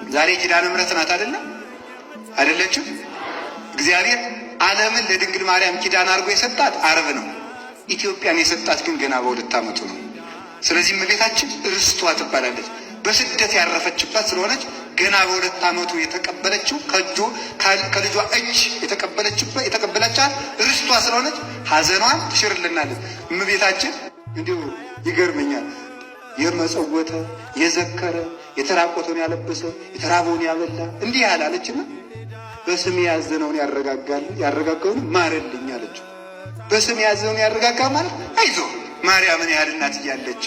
ዛሬ ኪዳነ ምሕረት ናት አይደለችም? እግዚአብሔር ዓለምን ለድንግል ማርያም ኪዳን አድርጎ የሰጣት ዓርብ ነው። ኢትዮጵያን የሰጣት ግን ገና በ2 ዓመቱ ነው። ስለዚህ እመቤታችን ርስቷ ትባላለች። በስደት ያረፈችባት ስለሆነች ገና በ2 ዓመቱ የተቀበለችው ከልጇ እጅ የተቀበለቻት ርስቷ ስለሆነች ሐዘኗን ትሽርልናለች። እመቤታችን እንዲሁ ይገርመኛል። የመጸወተ የዘከረ የተራቆተውን ያለበሰ የተራበውን ያበላ እንዲህ ያላለችና በስም ያዘነውን ያረጋጋውን ማረልኝ አለች። በስም ያዘነውን ያረጋጋ ማለት አይዞ ማርያምን ያህል እናት እያለች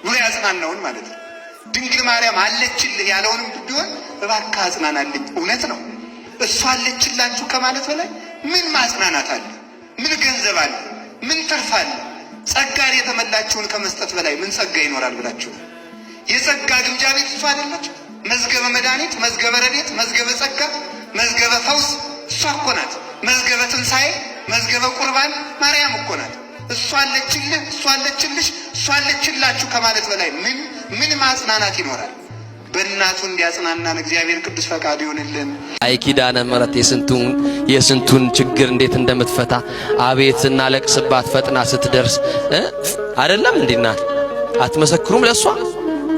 ብሎ ያጽናናውን ማለት ነው። ድንግል ማርያም አለችልህ ያለውንም ቢሆን እባክህ አጽናናልኝ። እውነት ነው። እሷ አለችላችሁ ከማለት በላይ ምን ማጽናናት አለ? ምን ገንዘብ አለ? ምን ትርፍ አለ? ጸጋን የተመላችውን ከመስጠት በላይ ምን ጸጋ ይኖራል ብላችሁ? የጸጋ ግምጃ ቤት እሷ አይደለች? መዝገበ መድኃኒት፣ መዝገበ ረድኤት፣ መዝገበ ጸጋ፣ መዝገበ ፈውስ እሷ እኮ ናት። መዝገበ ትንሣኤ፣ መዝገበ ቁርባን ማርያም እኮ ናት። እሷ አለችልህ፣ እሷ አለችልሽ፣ እሷ አለችላችሁ ከማለት በላይ ምን ማጽናናት ይኖራል? በእናቱ እንዲያጽናናን እግዚአብሔር ቅዱስ ፈቃዱ ይሁንልን። አይ ኪዳነ ምሕረት የስንቱን ችግር እንዴት እንደምትፈታ አቤት እናለቅስባት ፈጥና ስትደርስ አይደለም እንዴና አትመሰክሩም? ለሷ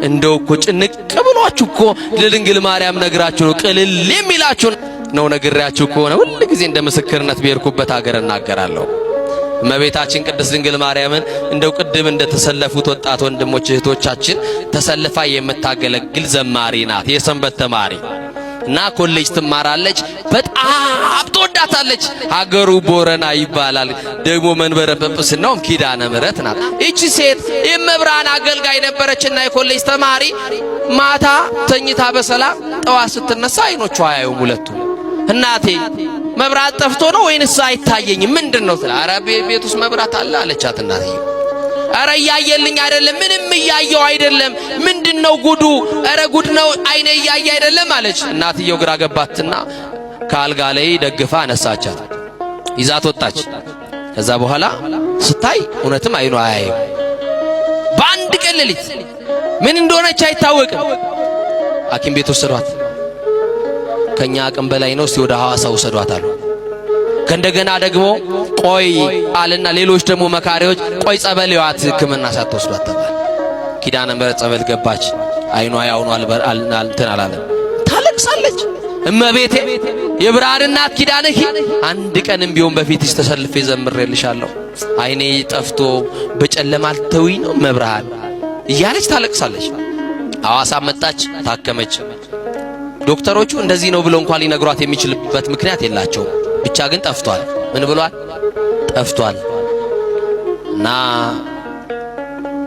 እንደው እኮ ጭንቅ ብሏችሁ እኮ ለድንግል ማርያም ነግራችሁ ነው ቅልል የሚላችሁ ነው። ነግራችሁ ከሆነ ሁሉ ጊዜ እንደ ምስክርነት በርኩበት ሀገር እናገራለሁ። እመቤታችን ቅድስት ድንግል ማርያምን እንደው ቅድም እንደተሰለፉት ወጣት ወንድሞች እህቶቻችን ተሰልፋ የምታገለግል ዘማሪ ናት። የሰንበት ተማሪ እና ኮሌጅ ትማራለች። በጣም ትወዳታለች። ሀገሩ ቦረና ይባላል። ደግሞ መንበረ ጵጵስናውም ኪዳነ ምሕረት ናት። እቺ ሴት የመብራን አገልጋይ ነበረችና የኮሌጅ ተማሪ ማታ ተኝታ በሰላም ጠዋት ስትነሳ አይኖቿ አያዩም ሁለቱ። እናቴ መብራት ጠፍቶ ነው ወይንስ አይታየኝም? ምንድነው? ኧረ ቤት ውስጥ መብራት አለ አለቻት እናትየው። ኧረ እያየልኝ አይደለም፣ ምንም እያየው አይደለም። ምንድነው ጉዱ? ኧረ ጉድ ነው፣ አይኔ እያየ አይደለም አለች። እናትየው ግራ ገባትና ከአልጋ ላይ ደግፋ አነሳቻት፣ ይዛት ወጣች። ከዛ በኋላ ስታይ እውነትም አይኗ አያይም። በአንድ ቀን ሌሊት ምን እንደሆነች አይታወቅም። ሐኪም ቤት ወሰዷት። ከኛ አቅም በላይ ነው፣ እስቲ ወደ ሐዋሳ ወሰዷት አሉ። ከእንደገና ደግሞ ቆይ አለና ሌሎች ደግሞ መካሪዎች ቆይ ጸበል ይዋት ሕክምና ሳትወስዷት ተባለ። ኪዳነ ምሕረት ጸበል ገባች። አይኗ ያው ነው እንትን አላለም። ታለቅሳለች። እመቤቴ የብርሃን እናት ኪዳነኪ አንድ ቀንም ቢሆን በፊትሽ ተሰልፌ ዘምሬልሻለሁ፣ አይኔ ጠፍቶ በጨለማ አልተውኝ ነው መብርሃን እያለች ታለቅሳለች። ሐዋሳ መጣች፣ ታከመች። ዶክተሮቹ እንደዚህ ነው ብሎ እንኳን ሊነግሯት የሚችልበት ምክንያት የላቸውም። ብቻ ግን ጠፍቷል። ምን ብሏል? ጠፍቷል። እና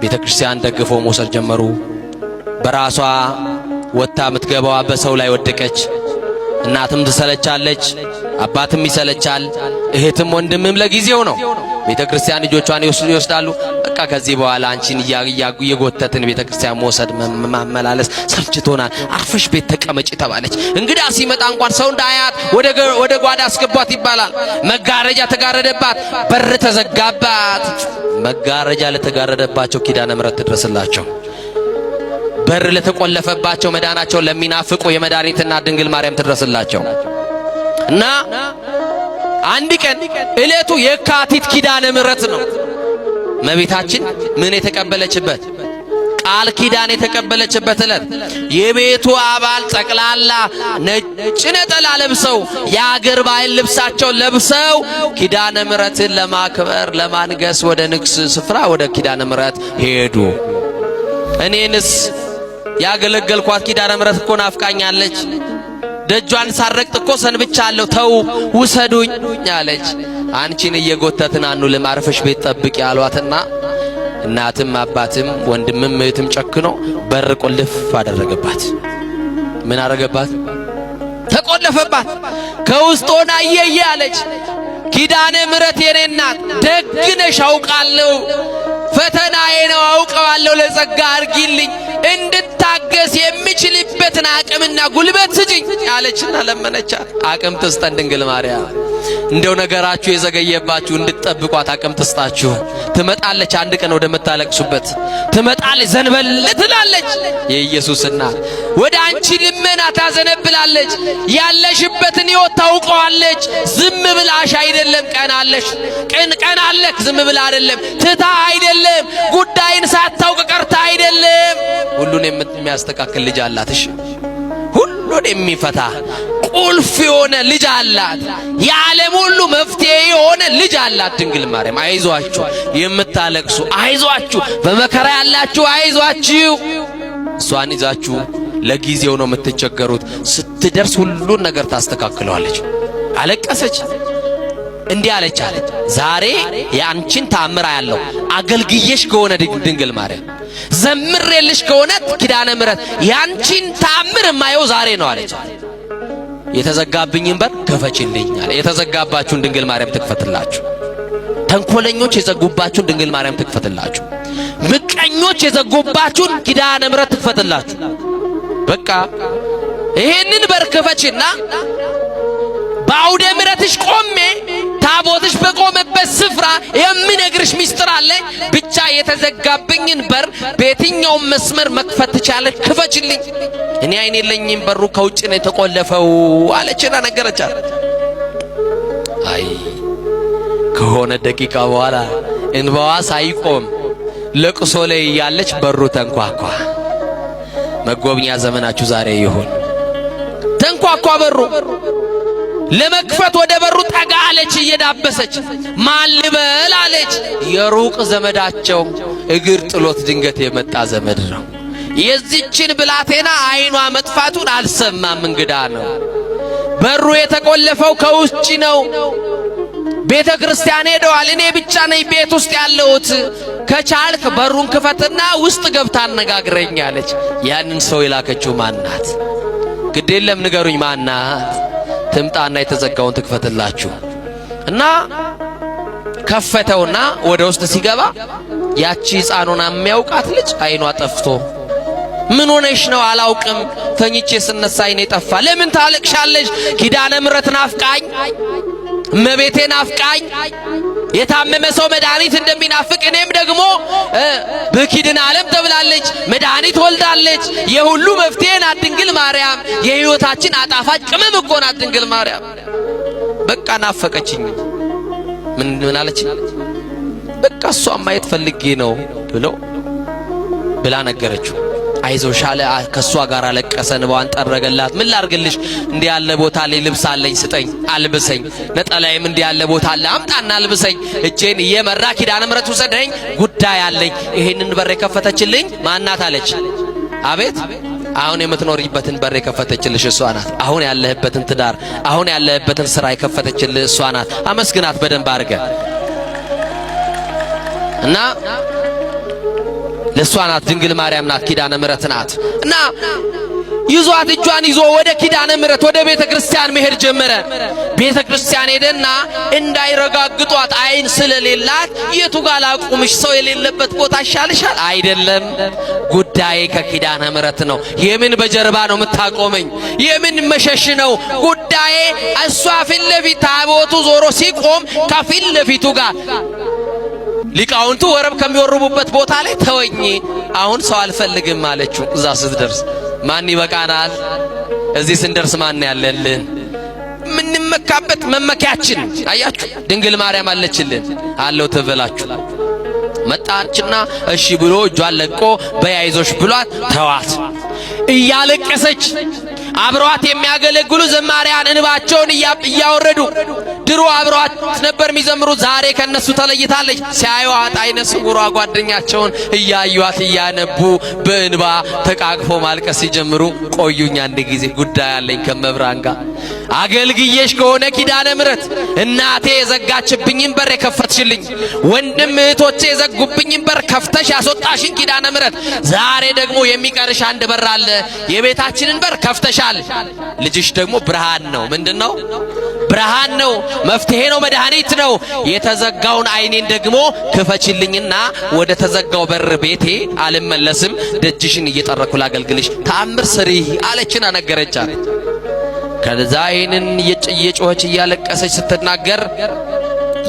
ቤተክርስቲያን ደግፈው መውሰድ ጀመሩ። በራሷ ወጣ ምትገባዋ በሰው ላይ ወደቀች። እናትም ትሰለቻለች፣ አባትም ይሰለቻል፣ እህትም ወንድምም ለጊዜው ነው። ቤተክርስቲያን ልጆቿን ይወስዳሉ። በቃ ከዚህ በኋላ አንቺን እየጎተትን ቤተክርስቲያን መውሰድ ማመላለስ ሰልችቶናል፣ አርፈሽ ቤት ተቀመጪ ተባለች። እንግዳ ሲመጣ እንኳን ሰው እንዳያት ወደ ጓዳ አስገቧት ይባላል። መጋረጃ ተጋረደባት፣ በር ተዘጋባት። መጋረጃ ለተጋረደባቸው ኪዳነ ምሕረት ትድረስላቸው። በር ለተቆለፈባቸው መዳናቸውን ለሚናፍቁ የመድኃኒትና ድንግል ማርያም ትድረስላቸው። እና አንድ ቀን ዕለቱ የካቲት ኪዳነ ምሕረት ነው። እመቤታችን ምን የተቀበለችበት ቃል ኪዳን የተቀበለችበት ዕለት የቤቱ አባል ጠቅላላ ነጭ ነጠላ ለብሰው የአገር ባህል ልብሳቸው ለብሰው ኪዳነ ምሕረትን ለማክበር ለማንገስ ወደ ንግስ ስፍራ ወደ ኪዳነ ምሕረት ሄዱ። እኔንስ ያገለገልኳት ኪዳነ ምሕረት እኮ ናፍቃኛለች፣ ደጇን ሳረቅጥ እኮ ሰንብቻለሁ፣ ተው ውሰዱኝ አለች። አንቺን እየጎተትን አንውልም፣ አርፈሽ ቤት ጠብቂ ያሏትና እናትም አባትም ወንድምም እህትም ጨክኖ በር ቆልፍ አደረገባት። ምን አደረገባት? ተቆለፈባት። ከውስጥ ሆና እየየ አለች። ኪዳነ ምሕረት የኔ እናት ደግነሽ አውቃለሁ፣ ፈተናዬ ነው አውቀዋለሁ፣ ለጸጋ አርጊልኝ፣ እንድታገስ የሚችልበትን አቅምና ጉልበት ስጪኝ አለችና ለመነቻት። አቅም ትስጠን ድንግል ማርያም። እንደው ነገራችሁ የዘገየባችሁ እንድትጠብቋት አቅም ትስጣችሁ። ትመጣለች፣ አንድ ቀን ወደ መታለቅሱበት ትመጣለች። ዘንበል ትላለች። የኢየሱስ እናት ወደ አንቺ ልመና ታዘነብላለች። ያለሽበትን ሕይወት ታውቀዋለች። ዝም ብላሽ አይደለም፣ ቀናለሽ ቀናለክ። ዝም ብላ አይደለም፣ ትታ አይደለም፣ ጉዳይን ሳታውቅ ቀርታ አይደለም። ሁሉን የሚያስተካክል ልጅ አላትሽ። ሁሉን የሚፈታ ቁልፍ የሆነ ልጅ አላት። የዓለም ሁሉ መፍትሄ የሆነ ልጅ አላት ድንግል ማርያም። አይዟችሁ የምታለቅሱ፣ አይዟችሁ በመከራ ያላችሁ፣ አይዟችሁ። እሷን ይዛችሁ ለጊዜው ነው የምትቸገሩት። ስትደርስ ሁሉን ነገር ታስተካክለዋለች። አለቀሰች፣ እንዲህ አለቻት፣ ዛሬ የአንቺን ተአምር ያለው አገልግዬሽ ከሆነ ድንግል ማርያም ዘምሬልሽ ከሆነ ኪዳነ ምሕረት ያንቺን ተአምር የማየው ዛሬ ነው አለች። የተዘጋብኝን በር ክፈችልኝ አለ። የተዘጋባችሁን ድንግል ማርያም ትክፈትላችሁ። ተንኮለኞች የዘጉባችሁን ድንግል ማርያም ትክፈትላችሁ። ምቀኞች የዘጉባችሁን ኪዳነ ምሕረት ትክፈትላችሁ። በቃ ይሄንን በር ክፈችና በአውደ ምሕረትሽ ቆሜ ታቦትሽ በቆመበት ስፍራ የሚነግርሽ ሚስጥር አለ። ብቻ የተዘጋብኝን በር በየትኛውም መስመር መክፈት ትቻለሽ፣ ክፈችልኝ። እኔ አይኔ የለኝም፣ በሩ ከውጭ ነው የተቆለፈው አለችና ነገረቻት። አይ ከሆነ ደቂቃ በኋላ እንባዋ ሳይቆም ለቅሶ ላይ ያለች በሩ ተንኳኳ። መጎብኛ ዘመናችሁ ዛሬ ይሁን። ተንኳኳ በሩ። ለመክፈት ወደ በሩ ጠጋ አለች እየዳበሰች። ማን ልበል አለች። የሩቅ ዘመዳቸው እግር ጥሎት ድንገት የመጣ ዘመድ ነው። የዚችን ብላቴና አይኗ መጥፋቱን አልሰማም፣ እንግዳ ነው። በሩ የተቆለፈው ከውጭ ነው። ቤተ ክርስቲያን ሄደዋል። እኔ ብቻ ነኝ ቤት ውስጥ ያለሁት። ከቻልክ በሩን ክፈትና ውስጥ ገብታ አነጋግረኝ አለች። ያንን ሰው የላከችው ማናት? ግድ የለም ንገሩኝ፣ ማናት? ትምጣና የተዘጋውን ትክፈትላችሁ እና ከፈተውና ወደ ውስጥ ሲገባ ያቺ ሕፃኑን የሚያውቃት ልጅ አይኗ ጠፍቶ፣ ምን ሆነሽ ነው? አላውቅም፣ ተኝቼ ስነሳ አይኔ ጠፋ። ለምን ታለቅሻለሽ? ኪዳነ ምሕረት ናፍቃኝ፣ እመቤቴ ናፍቃኝ። የታመመ ሰው መድኃኒት እንደሚናፍቅ እኔም ደግሞ በኪድን ዓለም ተብላለች፣ መድኃኒት ወልዳለች። የሁሉ መፍትሄ ናት ድንግል ማርያም። የሕይወታችን አጣፋጭ ቅመም እኮ ናት ድንግል ማርያም። በቃ ናፈቀችኝ። ምን አለች? በቃ እሷን ማየት ፈልጌ ነው ብላ ነገረችው። አይዞሽ አለ። ከሷ ጋር አለቀሰ፣ እንባዋን ጠረገላት። ምን ላርግልሽ? እንዲህ ያለ ቦታ ላይ ልብስ አለኝ፣ ስጠኝ፣ አልብሰኝ። ነጠላይም እንዲህ ያለ ቦታ አለ፣ አምጣና አልብሰኝ። እጄን እየመራ ኪዳነ ምሕረት ውሰደኝ፣ ጉዳይ አለኝ። ይሄንን በር የከፈተችልኝ ማናት አለች። አቤት! አሁን የምትኖሪበትን በር የከፈተችልሽ እሷ ናት። አሁን ያለህበትን ትዳር፣ አሁን ያለህበትን ስራ የከፈተችልህ እሷ ናት። አመስግናት በደንብ አድርገ እና ለሷ ናት ድንግል ማርያም ናት፣ ኪዳነ ምሕረት ናት። እና ይዟት እጇን ይዞ ወደ ኪዳነ ምሕረት ወደ ቤተ ክርስቲያን መሄድ ጀመረ። ቤተ ክርስቲያን ሄደና እንዳይረጋግጧት አይን ስለሌላት የቱ ጋር ላቁምሽ? ሰው የሌለበት ቦታ ይሻልሻል? አይደለም፣ ጉዳዬ ከኪዳነ ምሕረት ነው። የምን በጀርባ ነው የምታቆመኝ? የምን መሸሽ ነው ጉዳዬ? እሷ ፊት ለፊት ታቦቱ ዞሮ ሲቆም ከፊት ለፊቱ ጋር ሊቃውንቱ ወረብ ከሚወርቡበት ቦታ ላይ ተወኝ፣ አሁን ሰው አልፈልግም አለችው። እዛ ስትደርስ ማን ይበቃናል? እዚህ ስንደርስ ማን ያለልን? ምንመካበት መመኪያችን አያችሁ፣ ድንግል ማርያም አለችልን። አለው ትበላችሁ። መጣችና እሺ ብሎ እጇን ለቆ በያይዞሽ ብሏት ተዋት። እያለቀሰች አብሯት የሚያገለግሉ ዘማሪያን እንባቸውን እያወረዱ ድሮ አብሯት ነበር የሚዘምሩት። ዛሬ ከነሱ ተለይታለች። ሲያዩዋት አይነ ስውሯ ጓደኛቸውን እያዩዋት እያነቡ በእንባ ተቃቅፎ ማልቀስ ሲጀምሩ ቆዩኝ አንድ ጊዜ ጉዳይ አለኝ ከመብራን ጋር አገልግዬሽ ከሆነ ኪዳነ ምሕረት እናቴ የዘጋችብኝን በር የከፈትሽልኝ፣ ወንድም እህቶቼ የዘጉብኝን በር ከፍተሽ ያስወጣሽን ኪዳነ ምሕረት ዛሬ ደግሞ የሚቀርሽ አንድ በር አለ። የቤታችንን በር ከፍተሻል። ልጅሽ ደግሞ ብርሃን ነው። ምንድነው? ብርሃን ነው፣ መፍትሄ ነው፣ መድኃኒት ነው። የተዘጋውን አይኔን ደግሞ ክፈችልኝና ወደ ተዘጋው በር ቤቴ አልመለስም፣ ደጅሽን እየጠረኩ ላገልግልሽ፣ ተአምር ስሪ አለችና ነገረቻት። ከዛ ይህንን እየጮኸች እያለቀሰች ስትናገር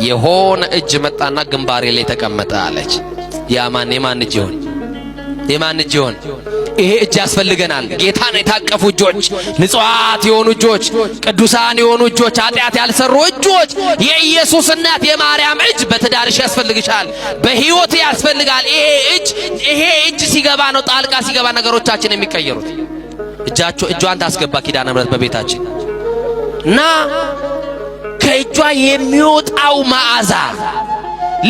የሆነ እጅ መጣና ግንባሬ ላይ ተቀመጠ አለች። የማን እጅ ይሆን? የማን እጅ ይሆን? ይሄ እጅ ያስፈልገናል። ጌታን የታቀፉ እጆች፣ ንጹሃት የሆኑ እጆች፣ ቅዱሳን የሆኑ እጆች፣ ኃጢአት ያልሰሩ እጆች። የኢየሱስ እናት የማርያም እጅ በትዳርሽ ያስፈልግሻል፣ በህይወት ያስፈልጋል። ይሄ እጅ ሲገባ ነው ጣልቃ ሲገባ ነገሮቻችን የሚቀየሩት። እጇን ታስገባ ኪዳነ ምሕረት በቤታችን እና ከእጇ የሚወጣው መዓዛ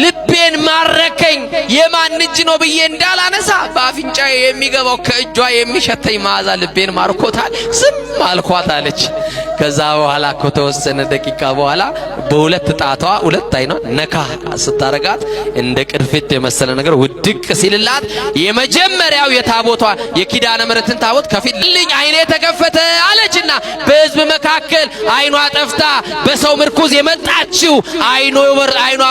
ልቤን ማረከኝ። የማን እጅ ነው ብዬ እንዳላነሳ በአፍንጫዬ የሚገባው ከእጇ የሚሸተኝ መዓዛ ልቤን ማርኮታል። ዝም አልኳት አለች። ከዛ በኋላ ከተወሰነ ደቂቃ በኋላ በሁለት ጣቷ ሁለት አይኗ ነካ ስታረጋት እንደ ቅርፊት የመሰለ ነገር ውድቅ ሲልላት የመጀመሪያው የታቦቷ የኪዳነ ምሕረትን ታቦት ከፊት ልኝ አይኔ ተከፈተ አለችና በህዝብ መካከል አይኗ ጠፍታ በሰው ምርኩዝ የመጣችው አይኗ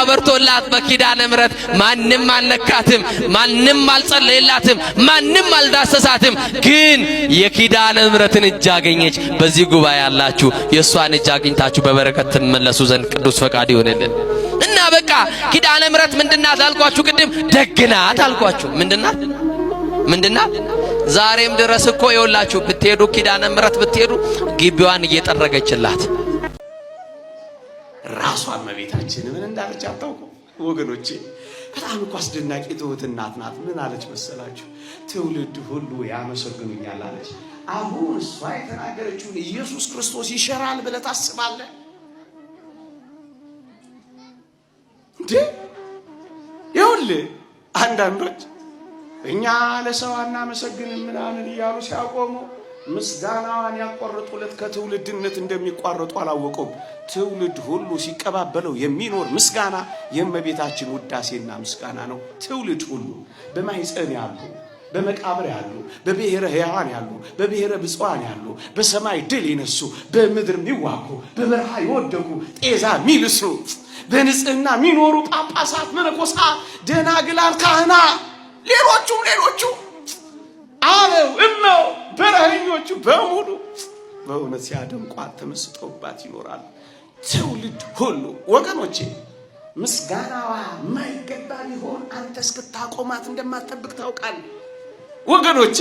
በርቶላት በኪዳነ ምሕረት ማንም አልነካትም፣ ማንም አልጸለየላትም፣ ማንም አልዳሰሳትም። ግን የኪዳነ ምሕረትን እጅ አገኘች። በዚህ ጉባኤ ያላችሁ የእሷን እጅ አግኝታችሁ በበረከት ትመለሱ ዘንድ ቅዱስ ፈቃድ ይሆንልን እና በቃ ኪዳነ ምሕረት ምንድናት አልኳችሁ? ቅድም ደግናት አልኳችሁ። ምንድናት? ዛሬም ድረስ እኮ ይኸውላችሁ ብትሄዱ ኪዳነ ምሕረት ብትሄዱ ግቢዋን እየጠረገችላት ራሷን እመቤታችን ምን እንዳለች አታውቁ ወገኖቼ? በጣም እኮ አስደናቂ ትሁት እናት ናት። ምን አለች መሰላችሁ? ትውልድ ሁሉ ያመሰግኑኛል አለች። አሁን እሷ የተናገረችውን ኢየሱስ ክርስቶስ ይሸራል ብለህ ታስባለህ እንዴ? ይኸውልህ አንዳንዶች እኛ ለሰው አናመሰግንም ምናምን እያሉ ሲያቆሙ ምስጋናዋን ያቆርጡለት ከትውልድነት እንደሚቋረጡ አላወቁም። ትውልድ ሁሉ ሲቀባበለው የሚኖር ምስጋና የእመቤታችን ውዳሴና ምስጋና ነው። ትውልድ ሁሉ በማኅፀን ያሉ፣ በመቃብር ያሉ፣ በብሔረ ሕያዋን ያሉ፣ በብሔረ ብፁዓን ያሉ፣ በሰማይ ድል የነሱ፣ በምድር የሚዋጉ፣ በበረሃ የወደቁ፣ ጤዛ የሚልሱ፣ በንጽህና የሚኖሩ ጳጳሳት፣ መነኮሳት፣ ደናግላን፣ ካህናት፣ ሌሎቹም አበው እመው በረሃኞቹ በሙሉ በእውነት ሲያደንቋት ተመስጠውባት ይኖራል። ትውልድ ሁሉ ወገኖቼ ምስጋናዋ የማይገባ ቢሆን አንተ እስክታቆማት እንደማትጠብቅ ታውቃለህ። ወገኖቼ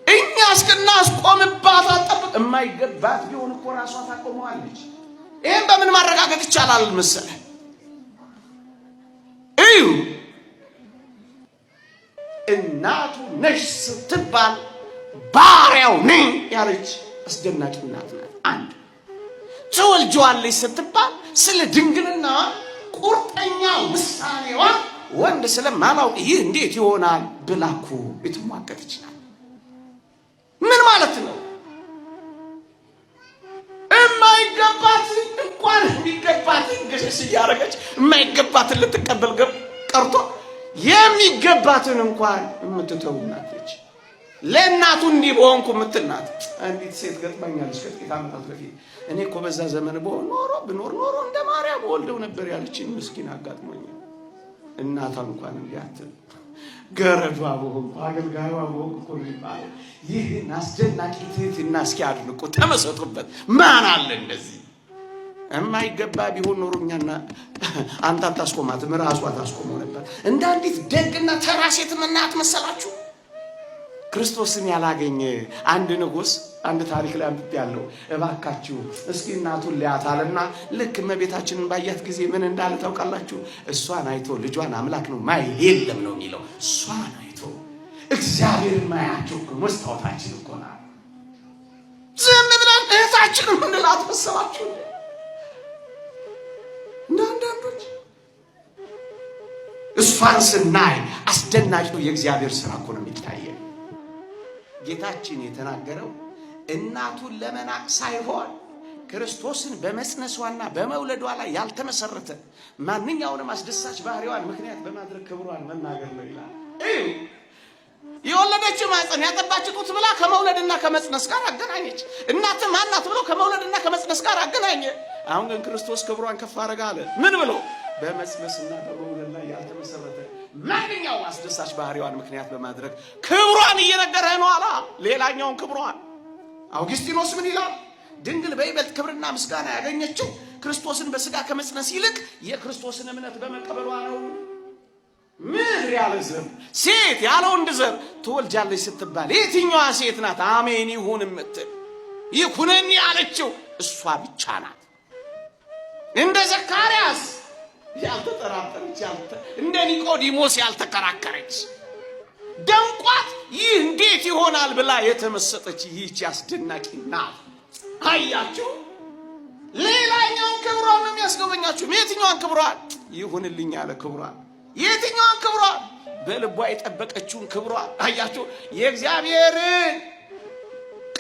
እኛ እስክናስቆምባት አትጠብቅ። የማይገባት ቢሆን እኮ ራሷ ታቆመዋለች። ይህም በምን ማረጋገጥ ይቻላል መሰለህ? እዩ እናቱ ነሽ ስትባል ባሪያው ነኝ ያለች አስደናቂ እናት ናት። አንድ ትወልጂዋለሽ ስትባል ስለ ድንግልና ቁርጠኛ ውሳኔዋ ወንድ ስለማላውቅ ይህ እንዴት ይሆናል ብላኩ የተሟገተች ናት። ምን ማለት ነው? የማይገባትን እንኳን የሚገባትን ገሰስ እያደረገች የማይገባትን ልትቀበል ቀርቶ የሚገባትን እንኳን የምትተው እናት ነች። ለእናቱ እንዲህ በሆንኩ የምትል ናት። አንዲት ሴት ገጥማኛለች ከጥቂት ዓመታት በፊት። እኔ እኮ በዛ ዘመን ብኖር ኖሮ እንደ ማርያም ወልደው ነበር ያለችን ምስኪን አጋጥሞኛል። እናቷ እንኳን እንዲያትል ገረዷ በሆንኩ አገልጋዩዋ በሆንኩ እኮ የሚባለው ይህን አስደናቂ ትህትና እስኪ አድንቁ፣ ተመሰጡበት። ማን አለ እንደዚህ? የማይገባ ቢሆን ኖሮ እኛና አንተ አታስቆማትም፣ ራሷ ታስቆመው ነበር። እንደ አንዲት ደግና ተራ ሴት እናት መሰላችሁ? ክርስቶስን ያላገኘ አንድ ንጉሥ አንድ ታሪክ ላይ አንብቤ ያለው እባካችሁ እስኪ እናቱን ሊያታልና ልክ እመቤታችንን ባያት ጊዜ ምን እንዳለ ታውቃላችሁ? እሷን አይቶ ልጇን አምላክ ነው ማይ የለም ነው የሚለው። እሷን አይቶ እግዚአብሔርን ማያቸው መስታወታችን እኮ ናት። ዝም ብለን እህታችን ምንላት መሰላችሁ? እንዳንዳንዶች እሷን ስናይ አስደናቂ ነው። የእግዚአብሔር ሥራ እኮ ነው የሚታየው። ጌታችን የተናገረው እናቱን ለመናቅ ሳይሆን ክርስቶስን በመጽነሷና በመውለዷ ላይ ያልተመሰረተ ማንኛውንም አስደሳች ባህሪዋን ምክንያት በማድረግ ክብሯን መናገር ነው ይላል። የወለደችው ማህፀን ያጠባችው ጡት ብላ ከመውለድና ከመጽነስ ጋር አገናኘች። እናት ማናት ብሎ ከመውለድና ከመጽነስ ጋር አገናኘ። አሁን ግን ክርስቶስ ክብሯን ከፍ አደረገ አለ። ምን ብሎ? በመጽነስና በመውለድ ላይ ያልተመሰረተ ማንኛውም አስደሳች ባህሪዋን ምክንያት በማድረግ ክብሯን እየነገረ ነው አላ። ሌላኛውን ክብሯን አውግስጢኖስ ምን ይላል? ድንግል በይበልጥ ክብርና ምስጋና ያገኘችው ክርስቶስን በስጋ ከመጽነስ ይልቅ የክርስቶስን እምነት በመቀበሏ ነው። ምድር ያለ ዘር ሴት ያለ ወንድ ዘር ትወልጃለች ስትባል የትኛዋ ሴት ናት አሜን ይሁን የምትል? ይኩነኒ ያለችው እሷ ብቻ ናት። እንደ ዘካርያስ ያልተጠራጠረች፣ እንደ ኒቆዲሞስ ያልተከራከረች፣ ደንቋት ይህ እንዴት ይሆናል ብላ የተመሰጠች ይህች አስደናቂ ናት። አያችሁ፣ ሌላኛውን ክብሯን ነው የሚያስጎበኛችሁ። የትኛዋን ክብሯን? ይሁንልኝ ያለ ክብሯን። የትኛዋን ክብሯን? በልቧ የጠበቀችውን ክብሯን። አያችሁ፣ የእግዚአብሔርን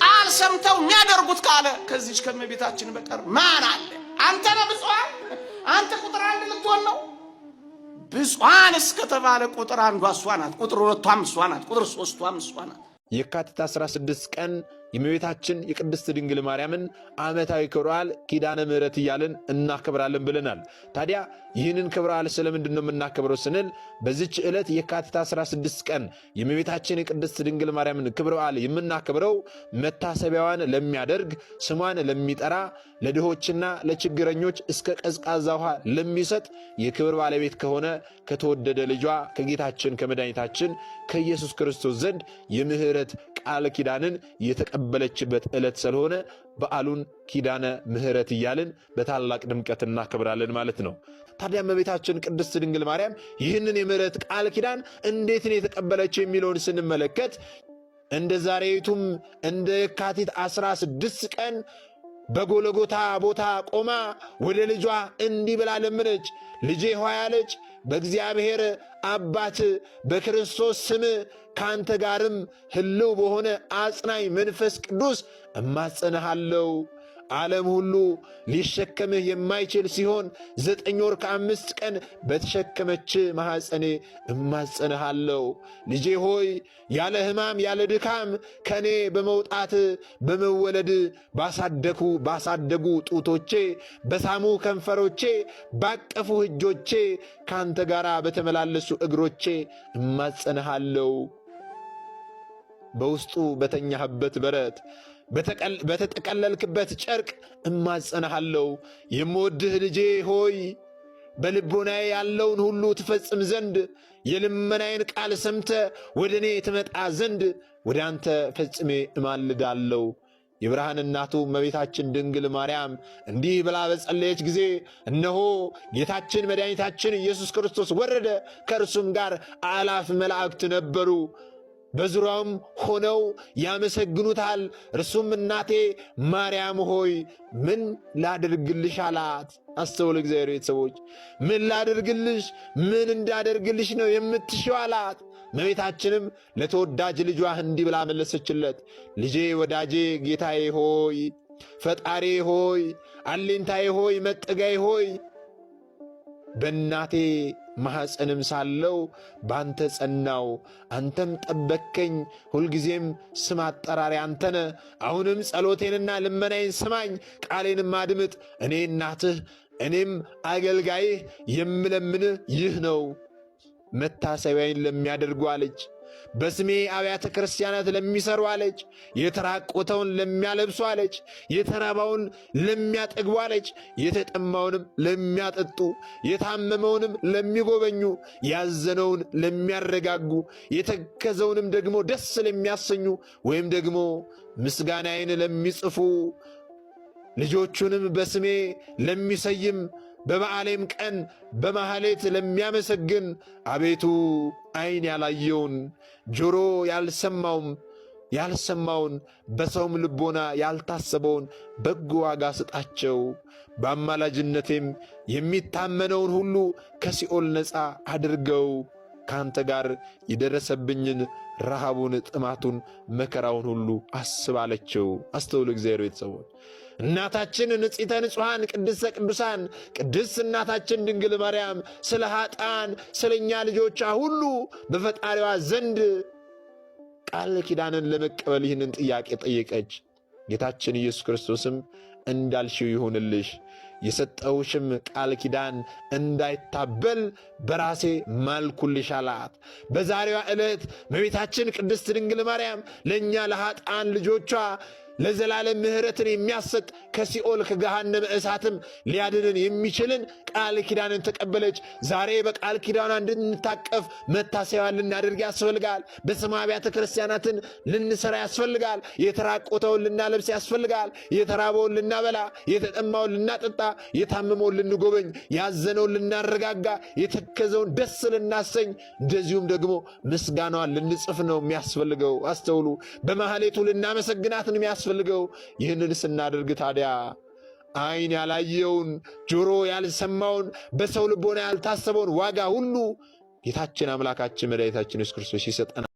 ቃል ሰምተው የሚያደርጉት ካለ ከዚች ከመቤታችን በቀር ማን አለ? አንተ ነህ ብፁዓን? አንተ ቁጥር 1 ልትሆን ነው? ብፁዓን እስከተባለ ቁጥር 1 እሷ ናት፣ ቁጥር 2 እሷ ናት፣ ቁጥር 3 እሷ ናት። የካቲት 16 ቀን የእመቤታችን የቅድስት ድንግል ማርያምን ዓመታዊ ክብረ በዓል ኪዳነ ምሕረት እያልን እናከብራለን ብለናል። ታዲያ ይህንን ክብረ በዓል ስለምንድን ነው የምናከብረው ስንል በዚች ዕለት የካቲት 16 ቀን የእመቤታችን የቅድስት ድንግል ማርያምን ክብረ በዓል የምናከብረው መታሰቢያዋን ለሚያደርግ፣ ስሟን ለሚጠራ፣ ለድሆችና ለችግረኞች እስከ ቀዝቃዛ ውሃ ለሚሰጥ የክብር ባለቤት ከሆነ ከተወደደ ልጇ ከጌታችን ከመድኃኒታችን ከኢየሱስ ክርስቶስ ዘንድ የምህረት ቃል ኪዳንን የተቀበለችበት ዕለት ስለሆነ በዓሉን ኪዳነ ምሕረት እያልን በታላቅ ድምቀት እናከብራለን ማለት ነው። ታዲያ እመቤታችን ቅድስት ድንግል ማርያም ይህንን የምህረት ቃል ኪዳን እንዴት ነው የተቀበለችው የሚለውን ስንመለከት እንደ ዛሬቱም እንደ የካቲት 16 ቀን በጎልጎታ ቦታ ቆማ ወደ ልጇ እንዲህ ብላ ለመነች። ልጄ ሆይ አለች፣ በእግዚአብሔር አባት በክርስቶስ ስም ካንተ ጋርም ሕልው በሆነ አጽናኝ መንፈስ ቅዱስ እማጸንሃለሁ። ዓለም ሁሉ ሊሸከምህ የማይችል ሲሆን 9 ወር ከ5 ቀን በተሸከመች ማኅፀኔ እማጸንሃለሁ። ልጄ ሆይ ያለ ሕማም ያለ ድካም ከኔ በመውጣት በመወለድ ባሳደጉ ጡቶቼ፣ በሳሙ ከንፈሮቼ፣ ባቀፉ እጆቼ፣ ካንተ ጋር በተመላለሱ እግሮቼ እማጸንሃለሁ። በውስጡ በተኛህበት በረት በተጠቀለልክበት ጨርቅ እማጸንሃለሁ። የምወድህ ልጄ ሆይ በልቦናዬ ያለውን ሁሉ ትፈጽም ዘንድ የልመናዬን ቃል ሰምተ ወደ እኔ ትመጣ ዘንድ ወደ አንተ ፈጽሜ እማልዳለሁ። የብርሃን እናቱ እመቤታችን ድንግል ማርያም እንዲህ ብላ በጸለየች ጊዜ እነሆ ጌታችን መድኃኒታችን ኢየሱስ ክርስቶስ ወረደ፣ ከእርሱም ጋር አእላፍ መላእክት ነበሩ። በዙሪያውም ሆነው ያመሰግኑታል። እርሱም እናቴ ማርያም ሆይ ምን ላድርግልሽ አላት። አስተውል እግዚአብሔር ቤተሰቦች፣ ምን ላድርግልሽ፣ ምን እንዳደርግልሽ ነው የምትሽው አላት። እመቤታችንም ለተወዳጅ ልጇ እንዲህ ብላ መለሰችለት። ልጄ ወዳጄ ጌታዬ ሆይ ፈጣሪ ሆይ አሌንታዬ ሆይ መጠጋዬ ሆይ በእናቴ ማኅፀንም ሳለው ባንተ ጸናው፣ አንተም ጠበከኝ። ሁልጊዜም ስም አጠራሪ አንተነ። አሁንም ጸሎቴንና ልመናዬን ስማኝ፣ ቃሌንም አድምጥ። እኔ እናትህ እኔም አገልጋይህ የምለምንህ ይህ ነው። መታሰቢያዬን ለሚያደርጉ አለች፣ በስሜ አብያተ ክርስቲያናት ለሚሰሩ አለች፣ የተራቆተውን ለሚያለብሱ አለች፣ የተራባውን ለሚያጠግቡ አለች፣ የተጠማውንም ለሚያጠጡ፣ የታመመውንም ለሚጎበኙ፣ ያዘነውን ለሚያረጋጉ፣ የተከዘውንም ደግሞ ደስ ለሚያሰኙ ወይም ደግሞ ምስጋናዬን ለሚጽፉ፣ ልጆቹንም በስሜ ለሚሰይም፣ በበዓሌም ቀን በማኅሌት ለሚያመሰግን፣ አቤቱ ዓይን ያላየውን ጆሮ ያልሰማውን በሰውም ልቦና ያልታሰበውን በጎ ዋጋ ስጣቸው። በአማላጅነቴም የሚታመነውን ሁሉ ከሲኦል ነፃ አድርገው። ከአንተ ጋር የደረሰብኝን ረሃቡን፣ ጥማቱን፣ መከራውን ሁሉ አስባለችው። አስተውሉ እግዚአብሔር ቤተሰቦች፣ እናታችን ንጽሕተ ንጹሐን ቅድስተ ቅዱሳን ቅድስት እናታችን ድንግል ማርያም ስለ ኃጥአን ስለ እኛ ልጆቿ ሁሉ በፈጣሪዋ ዘንድ ቃል ኪዳንን ለመቀበል ይህንን ጥያቄ ጠየቀች። ጌታችን ኢየሱስ ክርስቶስም እንዳልሽው ይሁንልሽ፣ የሰጠውሽም ቃል ኪዳን እንዳይታበል በራሴ ማልኩልሽ አላት። በዛሬዋ ዕለት እመቤታችን ቅድስት ድንግል ማርያም ለእኛ ለኃጥአን ልጆቿ ለዘላለም ምህረትን የሚያሰጥ ከሲኦል ከገሃነመ እሳትም ሊያድንን የሚችልን ቃል ኪዳንን ተቀበለች። ዛሬ በቃል ኪዳኗ እንድንታቀፍ መታሰቢያን ልናደርግ ያስፈልጋል። በሰማይ አብያተ ክርስቲያናትን ልንሰራ ያስፈልጋል። የተራቆተውን ልናለብስ ያስፈልጋል። የተራበውን ልናበላ፣ የተጠማውን ልናጠጣ፣ የታመመውን ልንጎበኝ፣ ያዘነውን ልናረጋጋ፣ የተከዘውን ደስ ልናሰኝ፣ እንደዚሁም ደግሞ ምስጋናዋን ልንጽፍ ነው የሚያስፈልገው። አስተውሉ። በማህሌቱ ልናመሰግናት ነው የሚያስፈልገው። ይህንን ስናደርግ ታዲያ ዓይን ያላየውን ጆሮ ያልሰማውን በሰው ልቦና ያልታሰበውን ዋጋ ሁሉ ጌታችን አምላካችን መድኃኒታችን ኢየሱስ ክርስቶስ ይሰጠናል።